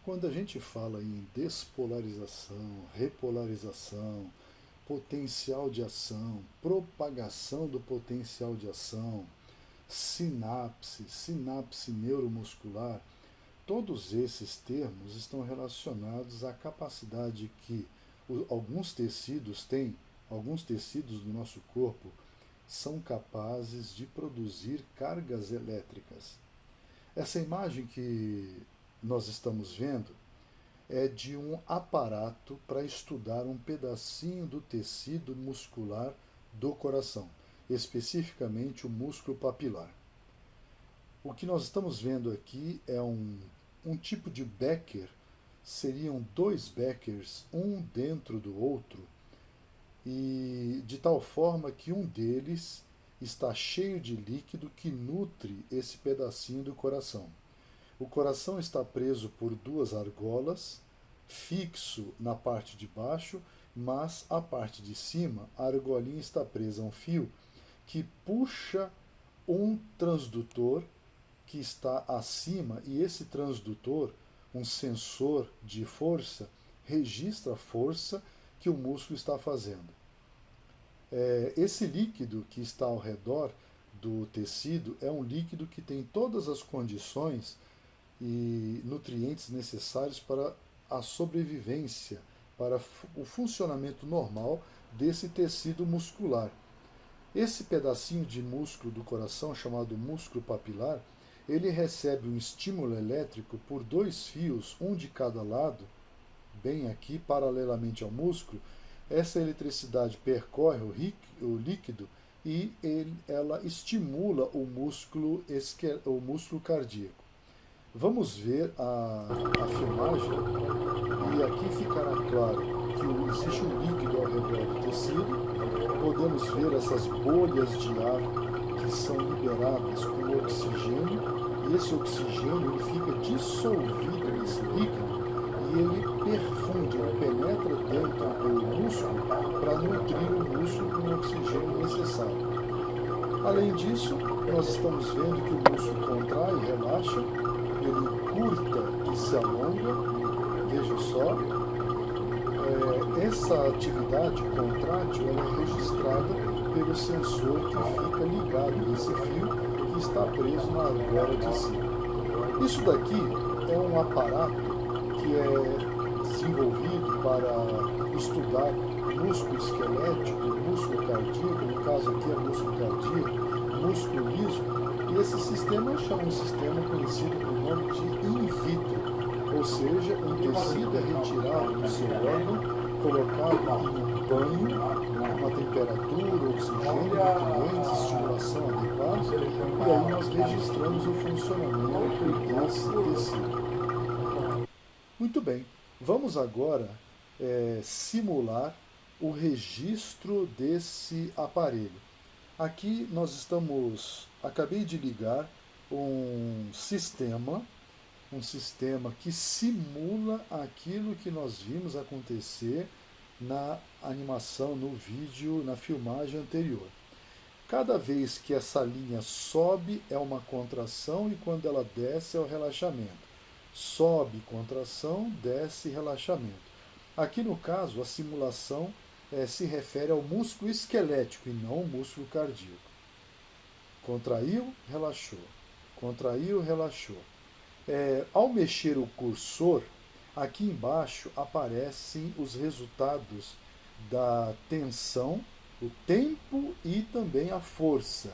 Quando a gente fala em despolarização, repolarização, potencial de ação, propagação do potencial de ação, sinapse, sinapse neuromuscular, todos esses termos estão relacionados à capacidade que alguns tecidos têm, alguns tecidos do nosso corpo são capazes de produzir cargas elétricas. Essa imagem que nós estamos vendo é de um aparato para estudar um pedacinho do tecido muscular do coração, especificamente o músculo papilar. O que nós estamos vendo aqui é um tipo de Becker, seriam dois Beckers, um dentro do outro, e de tal forma que um deles está cheio de líquido que nutre esse pedacinho do coração. O coração está preso por duas argolas, fixo na parte de baixo, mas a parte de cima, a argolinha está presa a um fio que puxa um transdutor que está acima, e esse transdutor, um sensor de força, registra a força que o músculo está fazendo. Esse líquido que está ao redor do tecido é um líquido que tem todas as condições e nutrientes necessários para a sobrevivência, para o funcionamento normal desse tecido muscular. Esse pedacinho de músculo do coração, chamado músculo papilar, ele recebe um estímulo elétrico por dois fios, um de cada lado, bem aqui, paralelamente ao músculo. Essa eletricidade percorre o líquido e ela estimula o músculo cardíaco. Vamos ver a filmagem e aqui ficará claro que existe um líquido ao redor do tecido. Podemos ver essas bolhas de ar que são liberadas com oxigênio, e esse oxigênio ele fica dissolvido nesse líquido e ele perfunde, ele penetra dentro do músculo para nutrir o músculo com o oxigênio necessário. Além disso, nós estamos vendo que o músculo contrai e relaxa, ele curta e se alonga. Veja só, essa atividade contrátil ela é registrada pelo sensor que fica ligado nesse fio que está preso na argola de cima. Isso daqui é um aparato que é desenvolvido para estudar músculo esquelético, músculo cardíaco, no caso aqui é músculo cardíaco, músculo liso, e esse sistema chama um sistema conhecido por nome de in vitro, ou seja, um tecido é retirado do seu órgão, colocado em um banho, uma temperatura, oxigênio, nutrientes, estimulação adequados, e aí nós registramos o funcionamento desse tecido. Muito bem, vamos agora simular o registro desse aparelho. Aqui acabei de ligar um sistema que simula aquilo que nós vimos acontecer na animação, no vídeo, na filmagem anterior. Cada vez que essa linha sobe é uma contração e quando ela desce é o relaxamento. Sobe, contração, desce, relaxamento. Aqui no caso, a simulação se refere ao músculo esquelético e não ao músculo cardíaco. Contraiu, relaxou. Contraiu, relaxou. Ao mexer o cursor, aqui embaixo aparecem os resultados da tensão, o tempo e também a força.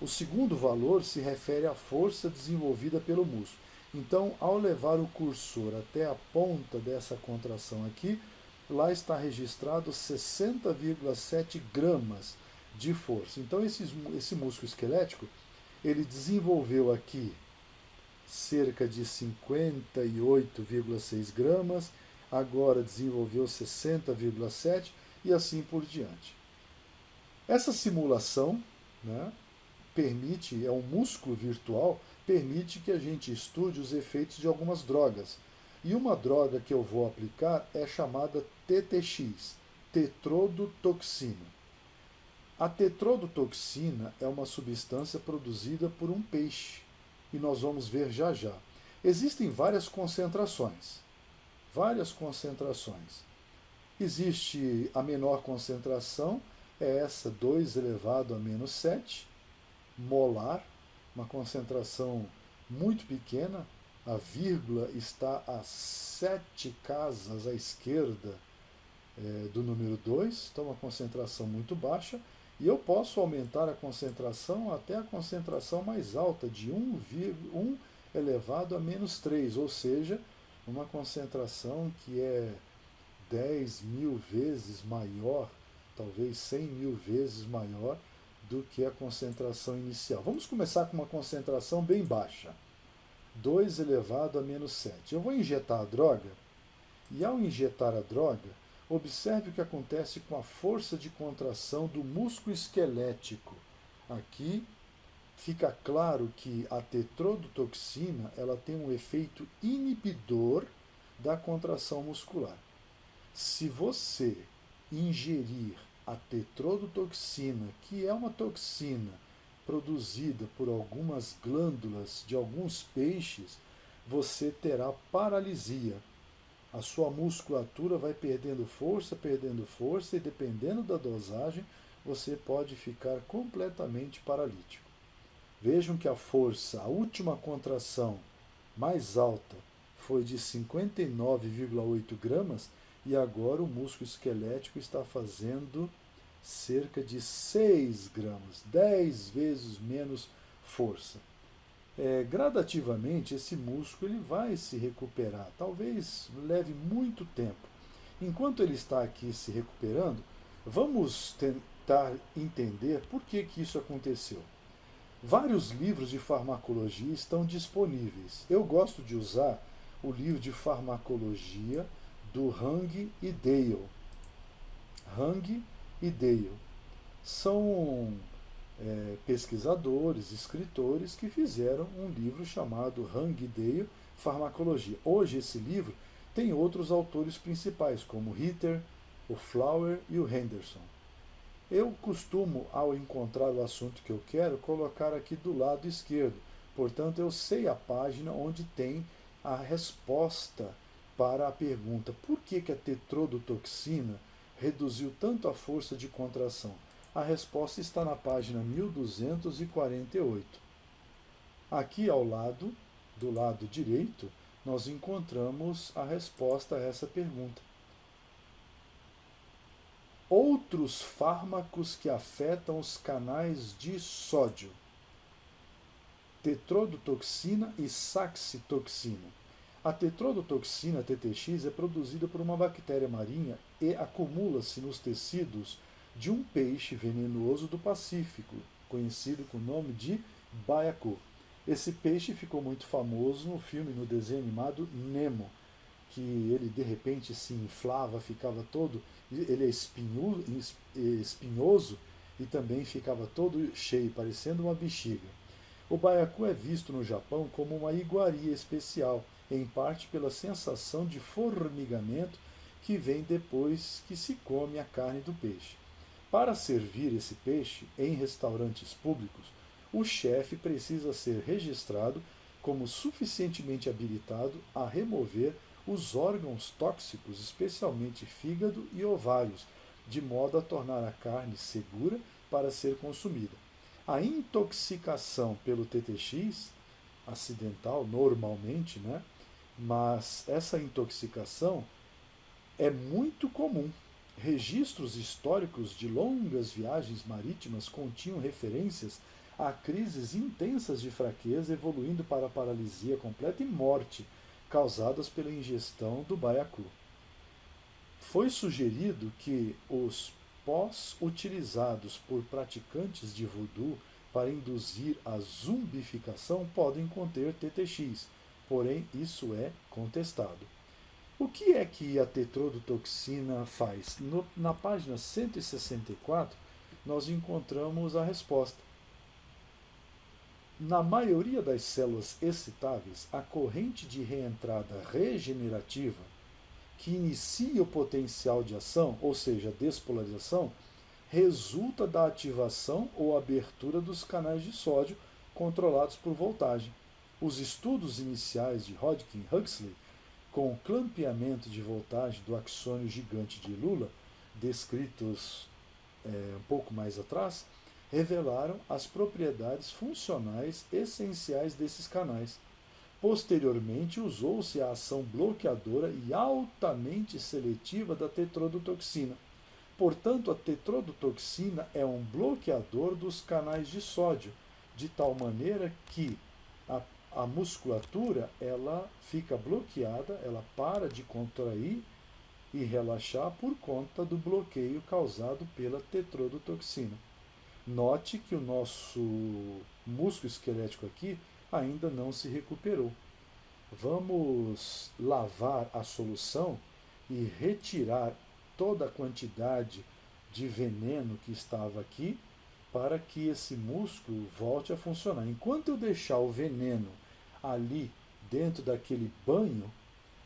O segundo valor se refere à força desenvolvida pelo músculo. Então, ao levar o cursor até a ponta dessa contração aqui, lá está registrado 60,7 gramas de força. Então, esse músculo esquelético, ele desenvolveu aqui cerca de 58,6 gramas, agora desenvolveu 60,7 e assim por diante. Essa simulação, né, é um músculo virtual, permite que a gente estude os efeitos de algumas drogas. E uma droga que eu vou aplicar é chamada TTX, tetrodotoxina. A tetrodotoxina é uma substância produzida por um peixe, e nós vamos ver já já. Existem várias concentrações. Várias concentrações. Existe a menor concentração, é essa 2 elevado a menos 7, molar, uma concentração muito pequena, a vírgula está a 7 casas à esquerda do número 2, então uma concentração muito baixa, e eu posso aumentar a concentração até a concentração mais alta, de 1 elevado a menos 3, ou seja, uma concentração que é 10.000 vezes maior, talvez 100.000 vezes maior do que a concentração inicial. Vamos começar com uma concentração bem baixa, 2 elevado a menos 7. Eu vou injetar a droga, e ao injetar a droga, observe o que acontece com a força de contração do músculo esquelético. Aqui fica claro que a tetrodotoxina ela tem um efeito inibidor da contração muscular. Se você ingerir a tetrodotoxina, que é uma toxina produzida por algumas glândulas de alguns peixes, você terá paralisia. A sua musculatura vai perdendo força, e dependendo da dosagem, você pode ficar completamente paralítico. Vejam que a força, a última contração mais alta foi de 59,8 gramas e agora o músculo esquelético está fazendo cerca de 6 gramas, 10 vezes menos força. Gradativamente esse músculo ele vai se recuperar, talvez leve muito tempo. Enquanto ele está aqui se recuperando, vamos tentar entender por que isso aconteceu. Vários livros de farmacologia estão disponíveis. Eu gosto de usar o livro de farmacologia do Hang e Dale. Hang e Dale são pesquisadores, escritores que fizeram um livro chamado Hang e Dale Farmacologia. Hoje esse livro tem outros autores principais, como Ritter, o Flower e o Henderson. Eu costumo, ao encontrar o assunto que eu quero, colocar aqui do lado esquerdo. Portanto, eu sei a página onde tem a resposta para a pergunta: por que a tetrodotoxina reduziu tanto a força de contração? A resposta está na página 1248. Aqui ao lado, do lado direito, nós encontramos a resposta a essa pergunta. Outros fármacos que afetam os canais de sódio: tetrodotoxina e saxitoxina. A tetrodotoxina, TTX, é produzida por uma bactéria marinha e acumula-se nos tecidos de um peixe venenoso do Pacífico, conhecido com o nome de baiacu. Esse peixe ficou muito famoso no filme, no desenho animado Nemo, que ele de repente se inflava, ficava todo, ele é espinhoso e também ficava todo cheio, parecendo uma bexiga. O baiacu é visto no Japão como uma iguaria especial, em parte pela sensação de formigamento que vem depois que se come a carne do peixe. Para servir esse peixe em restaurantes públicos, o chefe precisa ser registrado como suficientemente habilitado a remover os órgãos tóxicos, especialmente fígado e ovários, de modo a tornar a carne segura para ser consumida. A intoxicação pelo TTX, acidental normalmente, né? Mas essa intoxicação é muito comum. Registros históricos de longas viagens marítimas continham referências a crises intensas de fraqueza, evoluindo para a paralisia completa e morte, causadas pela ingestão do baiacu. Foi sugerido que os pós utilizados por praticantes de voodoo para induzir a zumbificação podem conter TTX, porém isso é contestado. O que é que a tetrodotoxina faz? Na página 164, nós encontramos a resposta. Na maioria das células excitáveis, a corrente de reentrada regenerativa, que inicia o potencial de ação, ou seja, a despolarização, resulta da ativação ou abertura dos canais de sódio controlados por voltagem. Os estudos iniciais de Hodgkin e Huxley com o clampeamento de voltagem do axônio gigante de Lula, descritos um pouco mais atrás, revelaram as propriedades funcionais essenciais desses canais. Posteriormente, usou-se a ação bloqueadora e altamente seletiva da tetrodotoxina. Portanto, a tetrodotoxina é um bloqueador dos canais de sódio, de tal maneira que a musculatura ela fica bloqueada, ela para de contrair e relaxar por conta do bloqueio causado pela tetrodotoxina. Note que o nosso músculo esquelético aqui ainda não se recuperou. Vamos lavar a solução e retirar toda a quantidade de veneno que estava aqui para que esse músculo volte a funcionar. Enquanto eu deixar o veneno ali dentro daquele banho,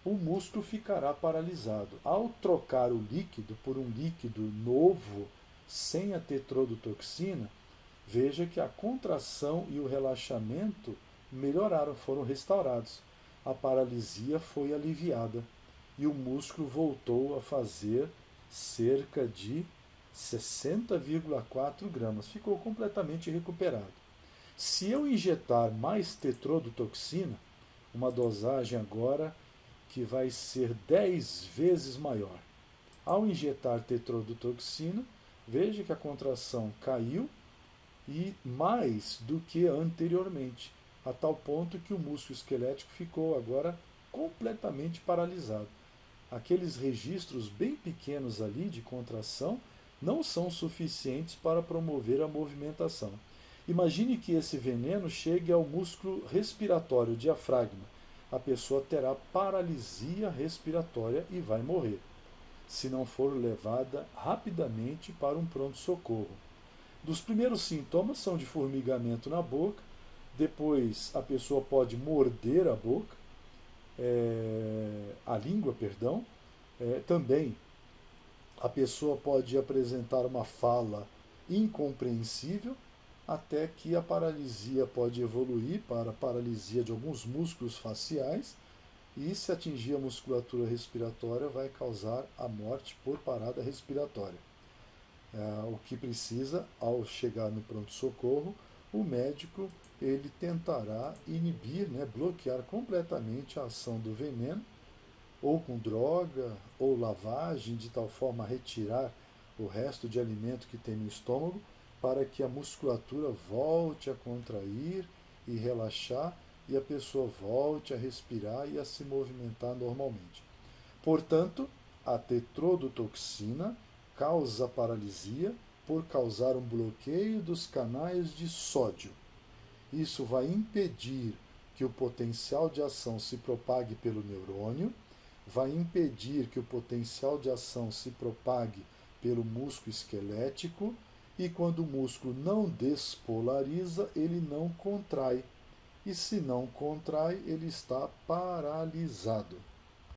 o músculo ficará paralisado. Ao trocar o líquido por um líquido novo, sem a tetrodotoxina, veja que a contração e o relaxamento melhoraram, foram restaurados. A paralisia foi aliviada e o músculo voltou a fazer cerca de 60,4 gramas. Ficou completamente recuperado. Se eu injetar mais tetrodotoxina, uma dosagem agora que vai ser 10 vezes maior. Ao injetar tetrodotoxina, veja que a contração caiu e mais do que anteriormente, a tal ponto que o músculo esquelético ficou agora completamente paralisado. Aqueles registros bem pequenos ali de contração não são suficientes para promover a movimentação. Imagine que esse veneno chegue ao músculo respiratório, o diafragma. A pessoa terá paralisia respiratória e vai morrer, se não for levada rapidamente para um pronto-socorro. Dos primeiros sintomas são de formigamento na boca, depois a pessoa pode morder a boca, a língua, perdão, também a pessoa pode apresentar uma fala incompreensível, até que a paralisia pode evoluir para a paralisia de alguns músculos faciais e, se atingir a musculatura respiratória, vai causar a morte por parada respiratória. O que precisa, ao chegar no pronto-socorro, o médico ele tentará inibir, bloquear completamente a ação do veneno, ou com droga, ou lavagem, de tal forma a retirar o resto de alimento que tem no estômago, para que a musculatura volte a contrair e relaxar e a pessoa volte a respirar e a se movimentar normalmente. Portanto, a tetrodotoxina causa paralisia por causar um bloqueio dos canais de sódio. Isso vai impedir que o potencial de ação se propague pelo neurônio, vai impedir que o potencial de ação se propague pelo músculo esquelético, e quando o músculo não despolariza, ele não contrai. E se não contrai, ele está paralisado.